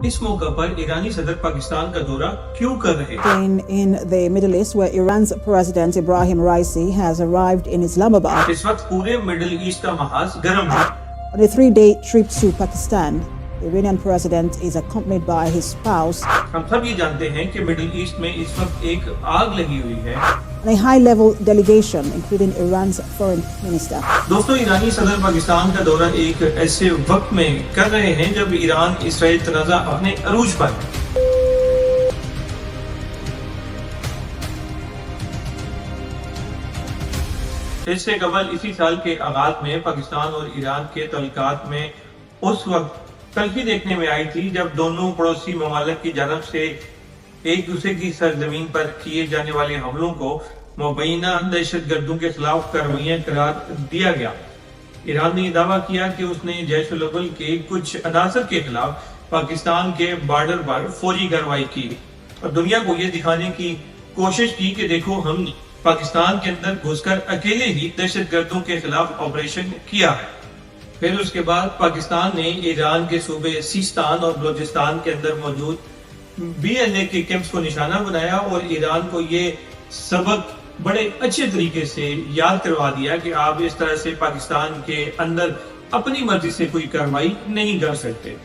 इस मौका पर ईरानी सदर पाकिस्तान का दौरा क्यों कर रहे हैं? In the Middle East, where Iran's President Ibrahim Raisi has arrived in Islamabad इस वक्त पूरे मिडिल ईस्ट का महाज गर्म है। on a 3-day trip to Pakistan. The Iranian president is accompanied by his spouse हम सब ये जानते हैं कि मिडिल ईस्ट में इस वक्त एक आग लगी हुई है। and a high-level delegation, including Iran's foreign minister. दोस्तों, ईरानी सदर पाकिस्तान का दौरा एक ऐसे वक्त में कर रहे हैं जब ईरान इसराइल तनाज़ा अपने अरूज पर है। इससे कबल इसी साल के आगाज में पाकिस्तान और ईरान के तल्लुकात में उस वक्त तलखी देखने में आई थी जब दोनों पड़ोसी ममालिक की जानब से एक दूसरे की सरजमीन पर किए जाने वाले हमलों को मुबैना दहशतगर्दों के खिलाफ कार्रवाइयां करार दिया गया। ईरान ने दावा किया कि उसने जैश-उल-अदल के कुछ अनासर के खिलाफ पाकिस्तान के बॉर्डर पर फौजी कार्रवाई की और दुनिया को ये दिखाने की कोशिश की कि देखो, हम पाकिस्तान के अंदर घुसकर अकेले ही दहशतगर्दों के खिलाफ ऑपरेशन किया है। फिर उसके बाद पाकिस्तान ने ईरान के सूबे सिस्तान और बलोचिस्तान के अंदर मौजूद BLA के कैंप्स को निशाना बनाया और ईरान को ये सबक बड़े अच्छे तरीके से याद करवा दिया कि आप इस तरह से पाकिस्तान के अंदर अपनी मर्जी से कोई कार्रवाई नहीं कर सकते।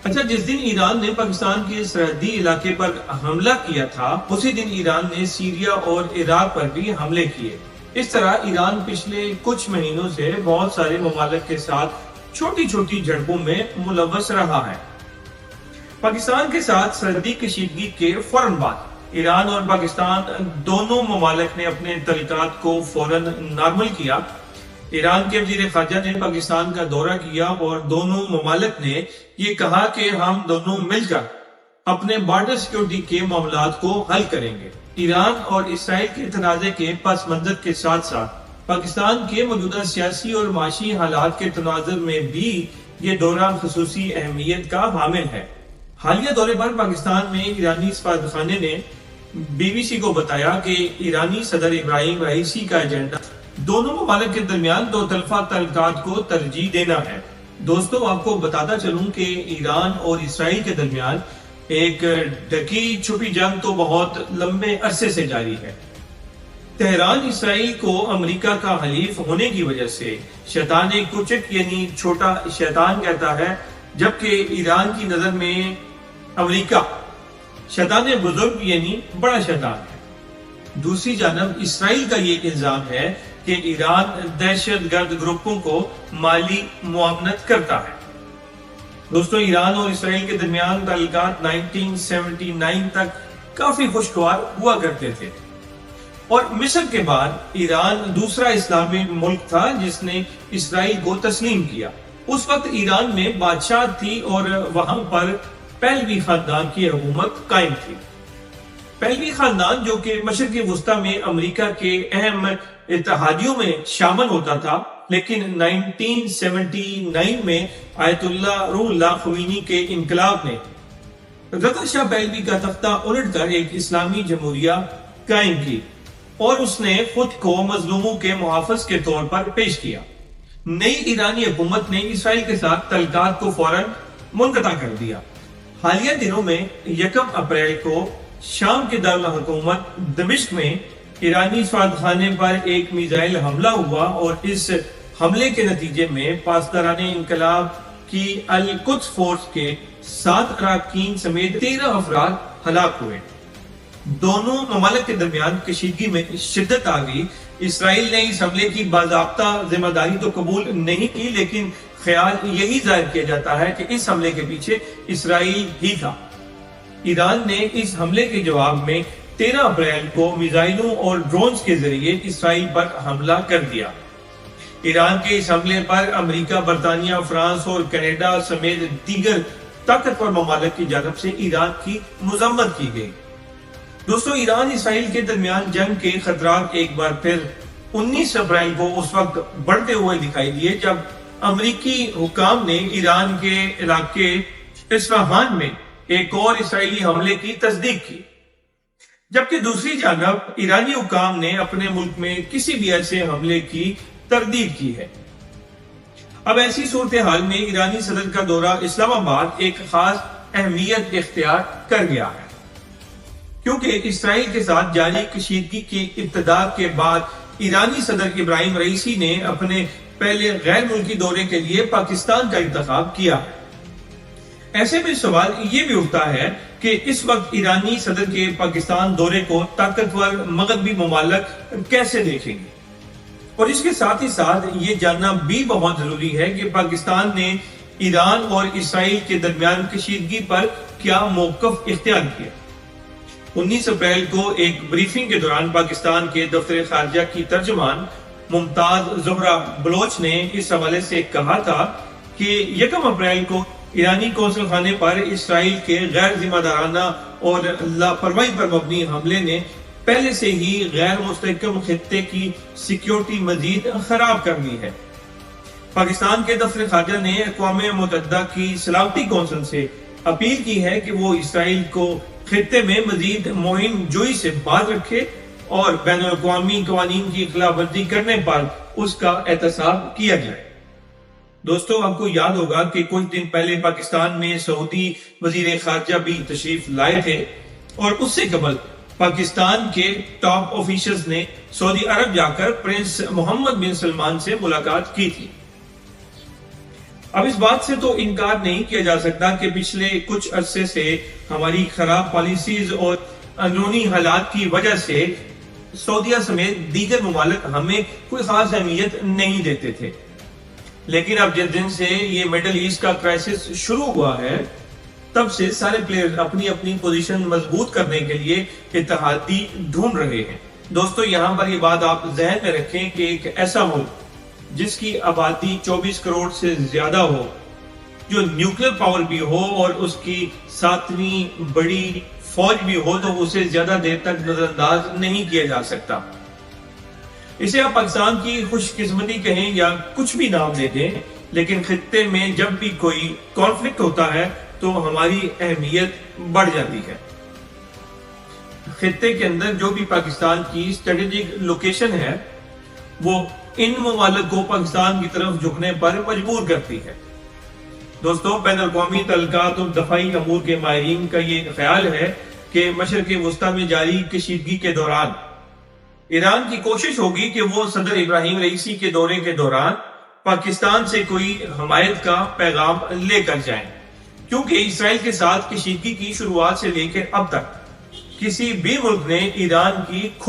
अच्छा, जिस दिन ईरान ने पाकिस्तान के सरहदी इलाके पर हमला किया था, उसी दिन ईरान ने सीरिया और इराक पर भी हमले किए। इस तरह ईरान पिछले कुछ महीनों से बहुत सारे ममालिक के साथ छोटी छोटी झड़पों में मुलव्वस रहा है। पाकिस्तान के साथ सरहदी कशीदगी के फौरन बाद ईरान और पाकिस्तान दोनों ममालिक ने अपने तल्लुकात को फौरन नॉर्मल किया। ईरान के वजीर खारजा ने पाकिस्तान का दौरा किया और दोनों ममालिक ने ये कहा कि हम दोनों मिलकर अपने बॉर्डर सिक्योरिटी के मामलात को हल करेंगे। ईरान और इसराइल के तनाज़े के पस मंजर के साथ साथ पाकिस्तान के मौजूदा सियासी और माशी हालात के तनाज़ुर में भी ये दौरा खुसूसी अहमियत का हामिल है। हालिया दौरे पर पाकिस्तान में ईरानी सफारतखाने ने BBC को बताया कि ईरानी सदर इब्राहिम राइसी का एजेंडा दोनों ममालिक के दरमियान दो तरफा तल्लुकात को तरजीह देना है। दोस्तों, आपको बताता चलूं कि ईरान और इसराइल के दरमियान एक ढकी छुपी जंग तो बहुत लंबे अरसे से जारी है। तेहरान इसराइल को अमेरिका का हलीफ होने की वजह से शैतान कुचक यानी छोटा शैतान कहता है, जबकि ईरान की नजर में अमेरिका शैतान बुजुर्ग यानी बड़ा शैतान है। दूसरी जानब इसराइल का ये इल्जाम है कि ईरान दहशतगर्द ग्रुपों को माली मुआवनत करता है। दोस्तों, ईरान और इसराइल के दरमियान ताल्लुकात 1979 तक काफी खुशगवार हुआ करते थे और मिस्र के बाद ईरान दूसरा इस्लामी मुल्क था जिसने इसराइल को तस्लीम किया। उस वक्त ईरान में बादशाह थी और वहां पर पहलवी खानदान की हुकूमत कायम थी। पहलवी खानदान जो कि मशरिकी वुस्ता में अमेरिका के अहम इत्तेहादियों में शामिल होता था, लेकिन 1979 में आयतुल्लाह रूहुल्लाह ख़ुमैनी के इनकलाब ने रज़ा शाह पहलवी का तख्ता उलटकर एक इस्लामी जमहूरिया कायम की और उसने खुद को मजलूमों के मुहाफ़िज़ के तौर पर पेश किया। नई ईरानी हुकूमत ने इसराइल के साथ तल्लुकात को फौरन मुनक़ता कर दिया। हालिया दिनों में 1 अप्रैल को शाम के दारुल हुकूमत दमिश्क में ईरानी सफारतखाने पर एक मिसाइल हमला हुआ और इस हमले के नतीजे में पासदाराने इनकलाब की अल कुद्स फोर्स के 7 अरकान समेत 13 अफराद हलाक हुए। दोनों ममालिक के दरमियान कशीदगी में शिद्दत आ गई। इसराइल ने इस हमले की बाज़ाब्ता जिम्मेदारी तो कबूल नहीं की, लेकिन ख्याल यही जाहिर किया जाता है कि इस हमले के पीछे इसराइल ही था। ईरान ने इस हमले के जवाब में 13 अप्रैल को मिसाइलों और ड्रोन्स के जरिए इसराइल पर हमला कर दिया। ईरान के इस हमले पर अमेरिका, बरतानिया, फ्रांस और कनाडा समेत दीगर ताकतवर ममालिक की जानब से ईरान की मज़म्मत की गई। दोस्तों, ईरान इसराइल के दरमियान जंग के खतरात एक बार फिर 19 अप्रैल को उस वक्त बढ़ते हुए दिखाई दिए जब अमेरिकी हुकाम ने ईरान के इलाके इस्फहान में एक और इसराइली हमले की तस्दीक की, जबकि दूसरी जानब ईरानी हुकाम ने अपने मुल्क में किसी भी ऐसे हमले की तरदीद की है। اب ایسی صورتحال میں ایرانی صدر کا دورہ اسلام آباد ایک خاص اہمیت اختیار کر گیا ہے، کیونکہ اسرائیل کے ساتھ جاری کشیدگی کی ابتدا کے بعد ایرانی صدر ابراہیم رئیسی نے اپنے پہلے غیر ملکی دورے کے لیے پاکستان کا انتخاب کیا ہے۔ ایسے میں سوال یہ بھی اٹھتا ہے کہ اس وقت ایرانی صدر کے پاکستان دورے کو طاقتور مغربی ممالک کیسے دیکھیں گے، اور اس کے ساتھ ہی ساتھ یہ جاننا بھی بہت ضروری ہے کہ پاکستان نے ایران اور اسرائیل کے درمیان کشیدگی پر کیا موقف اختیار کیا۔ 19 اپریل کو ایک بریفنگ کے دوران پاکستان کے دفتر خارجہ کی ترجمان ممتاز زہرا بلوچ نے اس حوالے سے کہا تھا کہ 1 اپریل کو ایرانی قونصل خانے پر اسرائیل کے غیر ذمہ دارانہ اور لاپرواہی پر مبنی حملے نے پہلے سے ہی غیر مستحکم خطے کی سیکیورٹی مزید خراب کر دی ہے۔ پاکستان کے دفتر خارجہ نے اقوام متحدہ کی سلامتی کونسل سے اپیل کی ہے کہ وہ اسرائیل کو خطے میں مزید مہم جوئی سے باز رکھے اور بین الاقوامی قوانین کی خلاف ورزی کرنے پر اس کا احتساب کیا جائے۔ دوستو، آپ کو یاد ہوگا کہ کچھ دن پہلے پاکستان میں سعودی وزیر خارجہ بھی تشریف لائے تھے، اور اس سے قبل پاکستان کے ٹاپ آفیشلز نے سعودی عرب جا کر پرنس محمد بن سلمان سے ملاقات کی تھی۔ اب اس بات سے تو انکار نہیں کیا جا سکتا کہ پچھلے کچھ عرصے سے ہماری خراب پالیسیز اور اندرونی حالات کی وجہ سے سعودیہ سمیت دیگر ممالک ہمیں کوئی خاص اہمیت نہیں دیتے تھے، لیکن اب جس دن سے یہ مڈل ایسٹ کا کرائسس شروع ہوا ہے، تب سے سارے پلیئر اپنی اپنی پوزیشن مضبوط کرنے کے لیے اتحادی ڈھونڈ رہے ہیں۔ دوستو، یہاں پر یہ بات آپ ذہن میں رکھیں کہ ایک ایسا ملک جس کی آبادی 24 کروڑ سے زیادہ ہو، جو نیوکلیر پاور بھی ہو اور اس کی 7ویں بڑی فوج بھی ہو، تو اسے زیادہ دیر تک نظر انداز نہیں کیا جا سکتا۔ اسے آپ پاکستان کی خوش قسمتی کہیں یا کچھ بھی نام دے دیں، لیکن خطے میں جب بھی کوئی کانفلکٹ ہوتا ہے تو ہماری اہمیت بڑھ جاتی ہے۔ خطے کے اندر جو بھی پاکستان کی اسٹریٹجک لوکیشن ہے، وہ ان ممالک کو پاکستان کی طرف جھکنے پر مجبور کرتی ہے۔ دوستو، بین الاقوامی تعلقات اور دفاعی امور کے ماہرین کا یہ خیال ہے کہ مشرق وسطیٰ میں جاری کشیدگی کے دوران ایران کی کوشش ہوگی کہ وہ صدر ابراہیم رئیسی کے دورے کے دوران پاکستان سے کوئی حمایت کا پیغام لے کر جائیں، کیونکہ اسرائیل کے ساتھ کشیدگی کی شروعات سے لے کر اب تک کسی بھی ملک نے ایران کی